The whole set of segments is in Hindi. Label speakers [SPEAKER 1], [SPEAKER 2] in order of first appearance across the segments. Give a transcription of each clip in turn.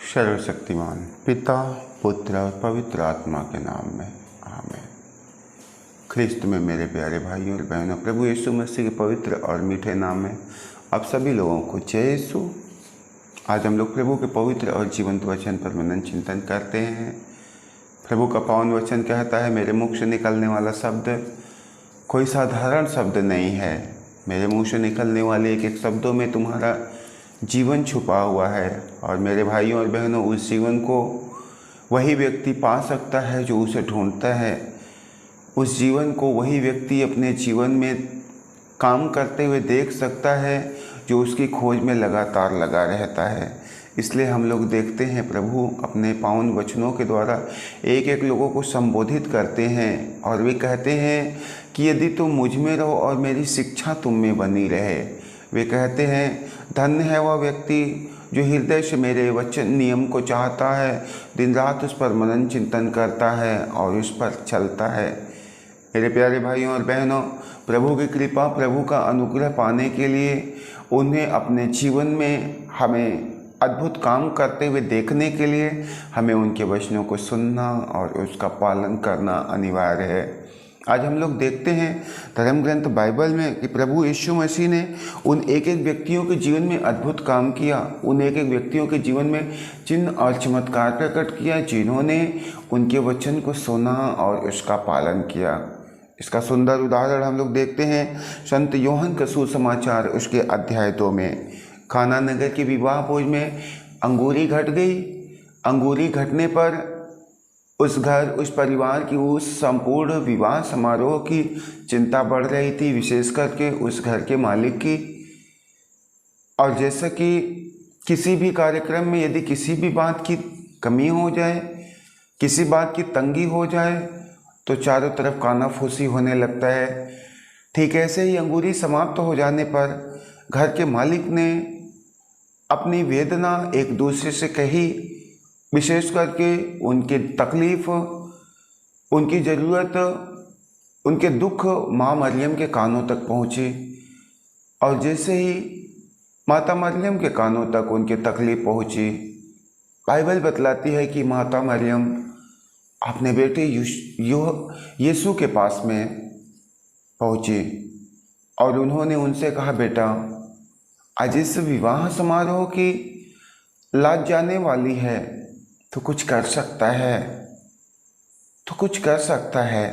[SPEAKER 1] सर्वशक्तिमान पिता पुत्र और पवित्र आत्मा के नाम में आमीन। ख्रिस्त में मेरे प्यारे भाइयों और बहनों, प्रभु यीशु मसीह के पवित्र और मीठे नाम में आप सभी लोगों को जय यीशु। आज हम लोग प्रभु के पवित्र और जीवंत वचन पर मनन चिंतन करते हैं। प्रभु का पावन वचन कहता है, मेरे मुख से निकलने वाला शब्द कोई साधारण शब्द नहीं है। मेरे मुंह से निकलने वाले एक एक शब्दों में तुम्हारा जीवन छुपा हुआ है। और मेरे भाइयों और बहनों, उस जीवन को वही व्यक्ति पा सकता है जो उसे ढूंढता है। उस जीवन को वही व्यक्ति अपने जीवन में काम करते हुए देख सकता है जो उसकी खोज में लगातार लगा रहता है। इसलिए हम लोग देखते हैं प्रभु अपने पावन वचनों के द्वारा एक एक लोगों को संबोधित करते हैं और वे कहते हैं कि यदि तुम मुझ में रहो और मेरी शिक्षा तुम में बनी रहे। वे कहते हैं, धन्य है वह व्यक्ति जो हृदय से मेरे वचन नियम को चाहता है, दिन रात उस पर मनन चिंतन करता है और उस पर चलता है। मेरे प्यारे भाइयों और बहनों, प्रभु की कृपा, प्रभु का अनुग्रह पाने के लिए उन्हें अपने जीवन में हमें अद्भुत काम करते हुए देखने के लिए हमें उनके वचनों को सुनना और उसका पालन करना अनिवार्य है। आज हम लोग देखते हैं धर्म ग्रंथ बाइबल में कि प्रभु यीशु मसीह ने उन एक एक व्यक्तियों के जीवन में अद्भुत काम किया, उन एक एक व्यक्तियों के जीवन में चिन्ह और चमत्कार प्रकट किया जिन्होंने उनके वचन को सुना और उसका पालन किया। इसका सुंदर उदाहरण हम लोग देखते हैं संत यूहन्ना का सुसमाचार उसके अध्याय 2 में। काना नगर के विवाह भोज में अंगूरी घट गई। अंगूरी घटने पर उस परिवार की उस संपूर्ण विवाह समारोह की चिंता बढ़ रही थी, विशेष करके उस घर के मालिक की। और जैसा कि किसी भी कार्यक्रम में यदि किसी भी बात की कमी हो जाए, किसी बात की तंगी हो जाए तो चारों तरफ कानाफूसी होने लगता है। ठीक ऐसे ही अंगूरी समाप्त हो जाने पर घर के मालिक ने अपनी वेदना एक दूसरे से कही, विशेष करके उनकी तकलीफ़, उनकी ज़रूरत, उनके दुख माँ मरियम के कानों तक पहुँचे। और जैसे ही माता मरियम के कानों तक उनकी तकलीफ़ पहुँची, बाइबल बतलाती है कि माता मरियम अपने बेटे यीशु के पास में पहुँची और उन्होंने उनसे कहा, बेटा आज इस विवाह समारोह की लाज जाने वाली है, तो कुछ कर सकता है, तो कुछ कर सकता है।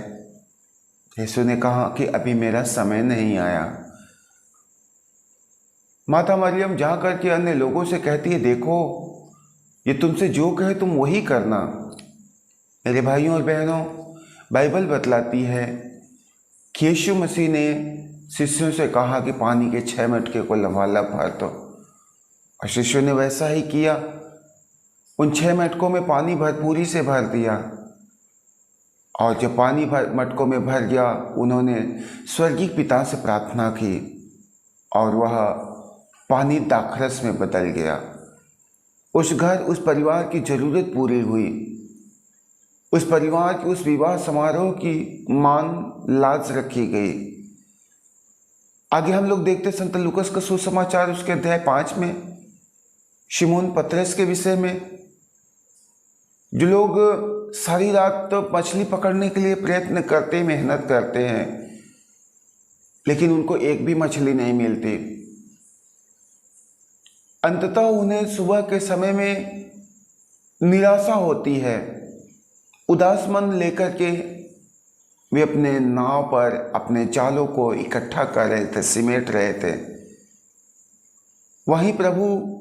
[SPEAKER 1] यीशु ने कहा कि अभी मेरा समय नहीं आया। माता मरियम जा कर के अन्य लोगों से कहती है, देखो ये तुमसे जो कहे तुम वही करना। मेरे भाइयों और बहनों, बाइबल बतलाती है कि यीशु मसीह ने शिष्यों से कहा कि पानी के 6 मटके को लबालब भर दो, और शिष्यों ने वैसा ही किया। उन 6 मटकों में पानी भरपूरी से भर दिया और जब पानी मटकों में भर गया, उन्होंने स्वर्गीय पिता से प्रार्थना की और वह पानी दाखरस में बदल गया। उस घर, उस परिवार की ज़रूरत पूरी हुई। उस परिवार की उस विवाह समारोह की मान लाज रखी गई। आगे हम लोग देखते संत लूकास का सुसमाचार उसके अध्याय 5 में शिमोन पतरस के विषय में, जो लोग सारी रात मछली पकड़ने के लिए प्रयत्न करते, मेहनत करते हैं, लेकिन उनको एक भी मछली नहीं मिलती। अंततः उन्हें सुबह के समय में निराशा होती है। उदास मन लेकर के वे अपने नाव पर अपने जालों को इकट्ठा कर रहे थे, सिमेट रहे थे। वहीं प्रभु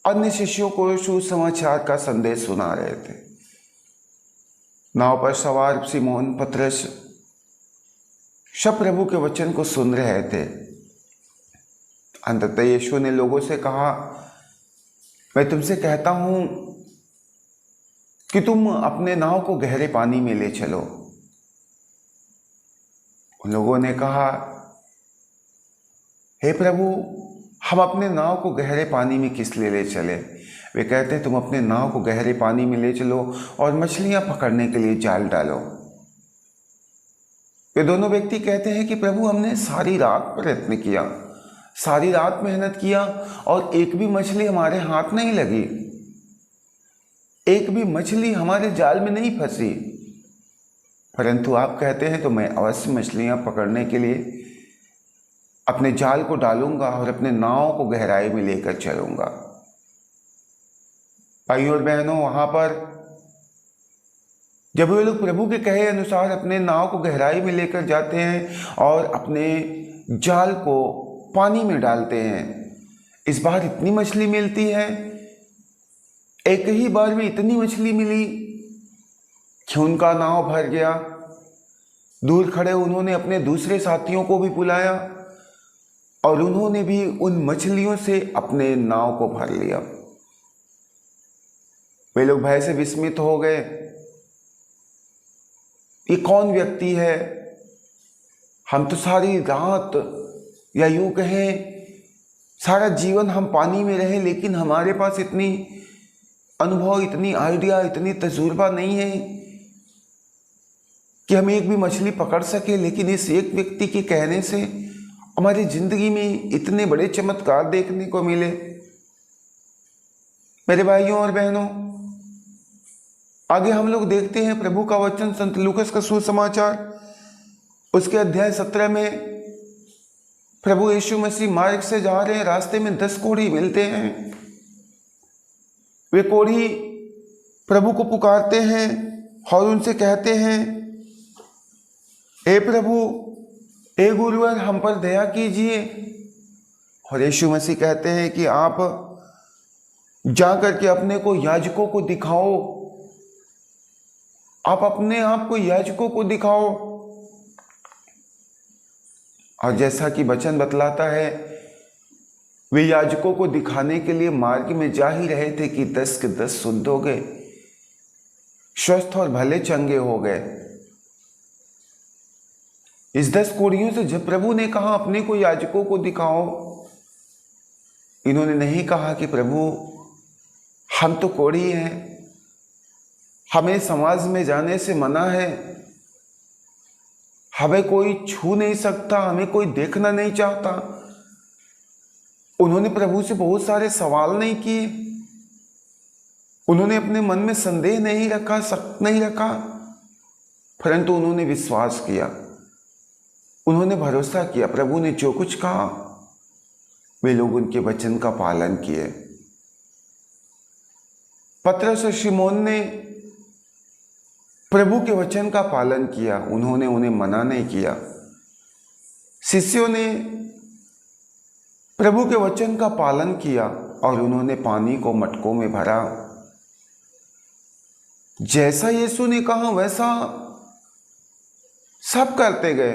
[SPEAKER 1] अन्य शिष्यों को सुसमाचार का संदेश सुना रहे थे। नाव पर सवार शिमोन पतरस सब प्रभु के वचन को सुन रहे थे। अंततः यीशु ने लोगों से कहा, मैं तुमसे कहता हूं कि तुम अपने नाव को गहरे पानी में ले चलो। उन लोगों ने कहा, हे प्रभु, हम अपने नाव को गहरे पानी में किस लिए ले चले? वे कहते हैं, तुम अपने नाव को गहरे पानी में ले चलो और मछलियां पकड़ने के लिए जाल डालो। वे दोनों व्यक्ति कहते हैं कि प्रभु, हमने सारी रात प्रयत्न किया, सारी रात मेहनत किया और एक भी मछली हमारे हाथ नहीं लगी। एक भी मछली हमारे जाल में नहीं फंसी, परंतु आप कहते हैं तो मैं अवश्य मछलियां पकड़ने के लिए अपने जाल को डालूंगा और अपने नाव को गहराई में लेकर चलूंगा। भाइयों और बहनों, वहां पर जब वे लोग प्रभु के कहे अनुसार अपने नाव को गहराई में लेकर जाते हैं और अपने जाल को पानी में डालते हैं, इस बार इतनी मछली मिलती है, एक ही बार में इतनी मछली मिली कि उनका नाव भर गया। दूर खड़े उन्होंने अपने दूसरे साथियों को भी बुलाया और उन्होंने भी उन मछलियों से अपने नाव को भर लिया। वे लोग भय से विस्मित हो गए। ये कौन व्यक्ति है? हम तो सारी रात या यूं कहें सारा जीवन हम पानी में रहे, लेकिन हमारे पास इतनी अनुभव, इतनी आइडिया, इतनी तजुर्बा नहीं है कि हम एक भी मछली पकड़ सके। लेकिन इस एक व्यक्ति के कहने से हमारी जिंदगी में इतने बड़े चमत्कार देखने को मिले। मेरे भाइयों और बहनों, आगे हम लोग देखते हैं प्रभु का वचन संत लूकास का सुसमाचार उसके अध्याय 17 में प्रभु यीशु मसीह मार्ग से जा रहे हैं, रास्ते में 10 कोढ़ी मिलते हैं। वे कोढ़ी प्रभु को पुकारते हैं और उनसे कहते हैं, हे प्रभु, हे गुरुवर, हम पर दया कीजिए। और यीशु मसीह कहते हैं कि आप जा करके अपने को याजकों को दिखाओ, आप अपने आप को याजकों को दिखाओ। और जैसा कि वचन बतलाता है, वे याजकों को दिखाने के लिए मार्ग में जा ही रहे थे कि 10 के 10 शुद्ध हो गए, स्वस्थ और भले चंगे हो गए। इस 10 कोढ़ियों से जब प्रभु ने कहा अपने को याजकों को दिखाओ, इन्होंने नहीं कहा कि प्रभु हम तो कोढ़ी हैं, हमें समाज में जाने से मना है, हमें कोई छू नहीं सकता, हमें कोई देखना नहीं चाहता। उन्होंने प्रभु से बहुत सारे सवाल नहीं किए, उन्होंने अपने मन में संदेह नहीं रखा, शक नहीं रखा, परंतु उन्होंने विश्वास किया, उन्होंने भरोसा किया। प्रभु ने जो कुछ कहा वे लोग उनके वचन का पालन किए। पतरस और शिमोन ने प्रभु के वचन का पालन किया, उन्होंने उन्हें मना नहीं किया। शिष्यों ने प्रभु के वचन का पालन किया और उन्होंने पानी को मटकों में भरा। जैसा यीशु ने कहा वैसा सब करते गए।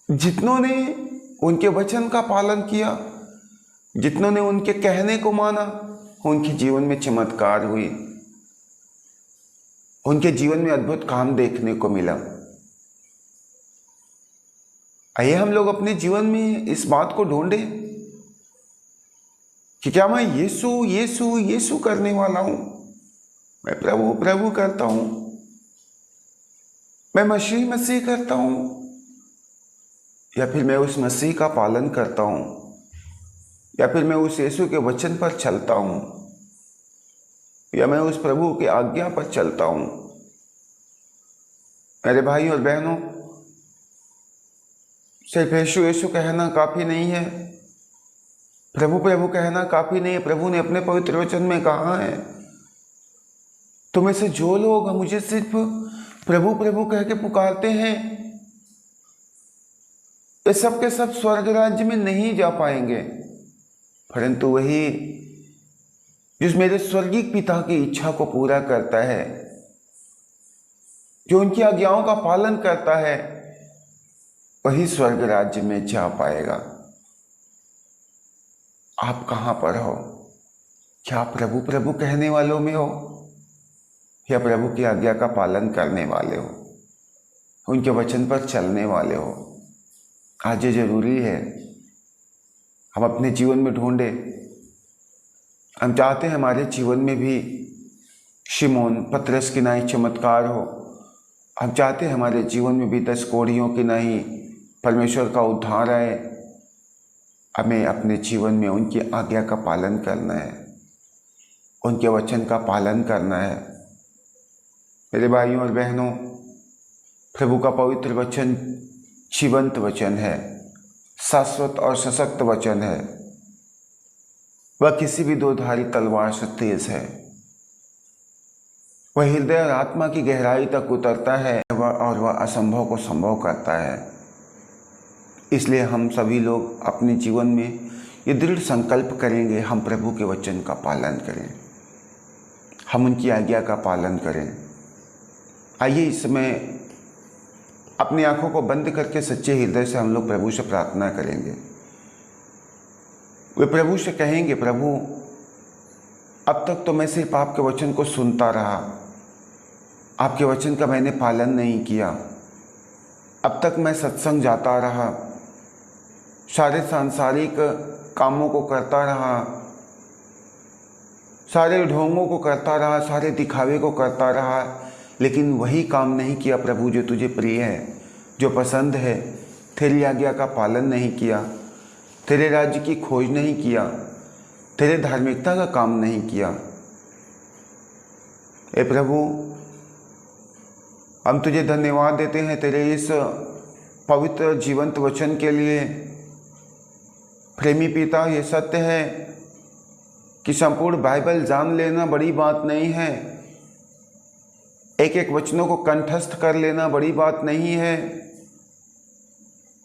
[SPEAKER 1] जितनों ने उनके वचन का पालन किया, जितनों ने उनके कहने को माना, उनके जीवन में चमत्कार हुई, उनके जीवन में अद्भुत काम देखने को मिला। आइए हम लोग अपने जीवन में इस बात को ढूंढें कि क्या मैं यीशु यीशु यीशु करने वाला हूं, मैं प्रभु प्रभु करता हूं, मैं मसीह मसीह करता हूं, या फिर मैं उस मसीह का पालन करता हूं, या फिर मैं उस यीशु के वचन पर चलता हूं, या मैं उस प्रभु की आज्ञा पर चलता हूं। मेरे भाई और बहनों, सिर्फ यीशु यीशु कहना काफी नहीं है, प्रभु प्रभु कहना काफी नहीं है। प्रभु ने अपने पवित्र वचन में कहा है, तुम में से जो लोग मुझे सिर्फ प्रभु प्रभु कह के पुकारते हैं, ये सब के सब स्वर्ग राज्य में नहीं जा पाएंगे, परंतु वही जिस मेरे स्वर्गीय पिता की इच्छा को पूरा करता है, जो उनकी आज्ञाओं का पालन करता है, वही स्वर्ग राज्य में जा पाएगा। आप कहां पर हो? क्या प्रभु प्रभु कहने वालों में हो, या प्रभु की आज्ञा का पालन करने वाले हो, उनके वचन पर चलने वाले हो? आज ये जरूरी है हम अपने जीवन में ढूंढे। हम चाहते हैं हमारे जीवन में भी शिमोन पतरस की नाई चमत्कार हो। हम चाहते हैं हमारे जीवन में भी 10 कोढ़ियों की नाई परमेश्वर का उद्धार आए। हमें अपने जीवन में उनकी आज्ञा का पालन करना है, उनके वचन का पालन करना है। मेरे भाइयों और बहनों, प्रभु का पवित्र वचन जीवंत वचन है, शाश्वत और सशक्त वचन है। वह किसी भी दोधारी तलवार से तेज है। वह हृदय और आत्मा की गहराई तक उतरता है और वह असंभव को संभव करता है। इसलिए हम सभी लोग अपने जीवन में ये दृढ़ संकल्प करेंगे, हम प्रभु के वचन का पालन करें, हम उनकी आज्ञा का पालन करें। आइए इस समय अपनी आंखों को बंद करके सच्चे हृदय से हम लोग प्रभु से प्रार्थना करेंगे। वे प्रभु से कहेंगे, प्रभु अब तक तो मैं सिर्फ आपके वचन को सुनता रहा, आपके वचन का मैंने पालन नहीं किया। अब तक मैं सत्संग जाता रहा, सारे सांसारिक कामों को करता रहा, सारे ढोंगों को करता रहा, सारे दिखावे को करता रहा, लेकिन वही काम नहीं किया प्रभु जो तुझे प्रिय है, जो पसंद है। तेरी आज्ञा का पालन नहीं किया, तेरे राज्य की खोज नहीं किया, तेरे धार्मिकता का काम नहीं किया। ए प्रभु, हम तुझे धन्यवाद देते हैं तेरे इस पवित्र जीवंत वचन के लिए। प्रेमी पिता, ये सत्य है कि संपूर्ण बाइबल जान लेना बड़ी बात नहीं है, एक एक वचनों को कंठस्थ कर लेना बड़ी बात नहीं है,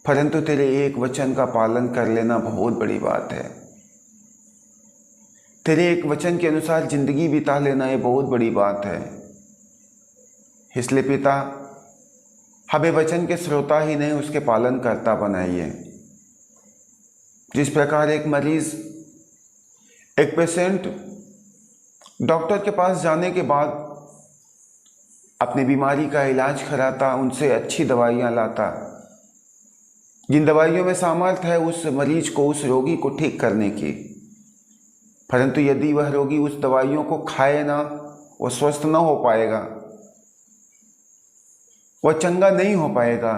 [SPEAKER 1] परंतु तेरे एक वचन का पालन कर लेना बहुत बड़ी बात है। तेरे एक वचन के अनुसार जिंदगी बिता लेना ये बहुत बड़ी बात है। इसलिए पिता, हमें वचन के श्रोता ही नहीं, उसके पालन करता बनाइए। जिस प्रकार एक मरीज, एक पेशेंट डॉक्टर के पास जाने के बाद अपनी बीमारी का इलाज कराता, उनसे अच्छी दवाइयाँ लाता, जिन दवाइयों में सामर्थ्य है उस मरीज को, उस रोगी को ठीक करने की, परंतु यदि वह रोगी उस दवाइयों को खाए ना, वह स्वस्थ ना हो पाएगा, वह चंगा नहीं हो पाएगा।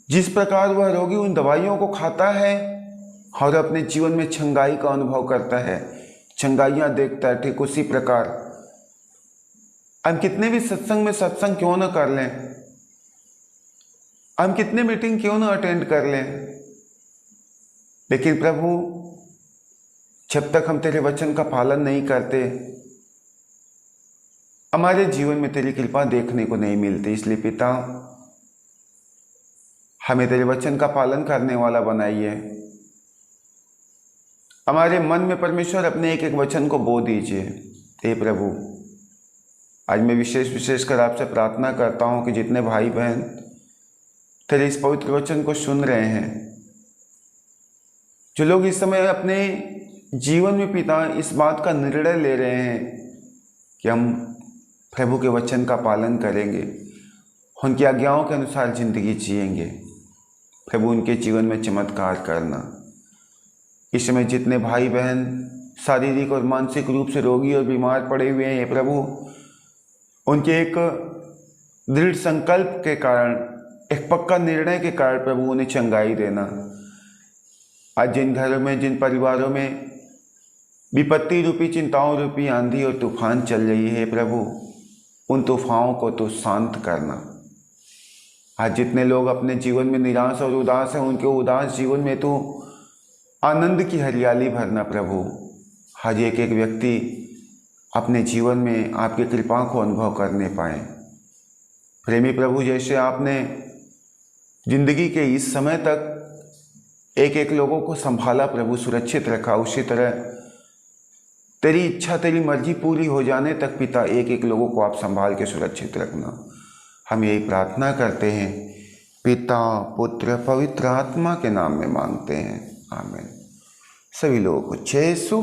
[SPEAKER 1] जिस प्रकार वह रोगी उन दवाइयों को खाता है और अपने जीवन में चंगाई का अनुभव करता है, चंगाइयाँ देखता है, ठीक उसी प्रकार हम कितने भी सत्संग में सत्संग क्यों ना कर लें, हम कितने मीटिंग क्यों ना अटेंड कर लें, लेकिन प्रभु जब तक हम तेरे वचन का पालन नहीं करते, हमारे जीवन में तेरी कृपा देखने को नहीं मिलती। इसलिए पिता, हमें तेरे वचन का पालन करने वाला बनाइए। हमारे मन में परमेश्वर अपने एक एक वचन को बो दीजिए। हे प्रभु, आज मैं विशेषकर आपसे प्रार्थना करता हूँ कि जितने भाई बहन तेरे इस पवित्र वचन को सुन रहे हैं, जो लोग इस समय अपने जीवन में पिता इस बात का निर्णय ले रहे हैं कि हम प्रभु के वचन का पालन करेंगे, उनकी आज्ञाओं के अनुसार जिंदगी जिएंगे, प्रभु उनके जीवन में चमत्कार करना। इस समय जितने भाई बहन शारीरिक और मानसिक रूप से रोगी और बीमार पड़े हुए हैं, प्रभु उनके एक दृढ़ संकल्प के कारण, एक पक्का निर्णय के कारण प्रभु उन्हें चंगाई देना। आज जिन घरों में, जिन परिवारों में विपत्ति रूपी, चिंताओं रूपी आंधी और तूफान चल रही है, प्रभु उन तूफानों को तो शांत करना। आज जितने लोग अपने जीवन में निराश और उदास हैं, उनके उदास जीवन में तो आनंद की हरियाली भरना। प्रभु आज एक एक व्यक्ति अपने जीवन में आपकी कृपा को अनुभव करने पाए। प्रेमी प्रभु, जैसे आपने जिंदगी के इस समय तक एक एक लोगों को संभाला प्रभु, सुरक्षित रखा, उसी तरह तेरी इच्छा, तेरी मर्जी पूरी हो जाने तक पिता एक एक लोगों को आप संभाल के सुरक्षित रखना। हम यही प्रार्थना करते हैं, पिता, पुत्र, पवित्र आत्मा के नाम में मांगते हैं, आमीन। सभी लोगों को जय यीशु।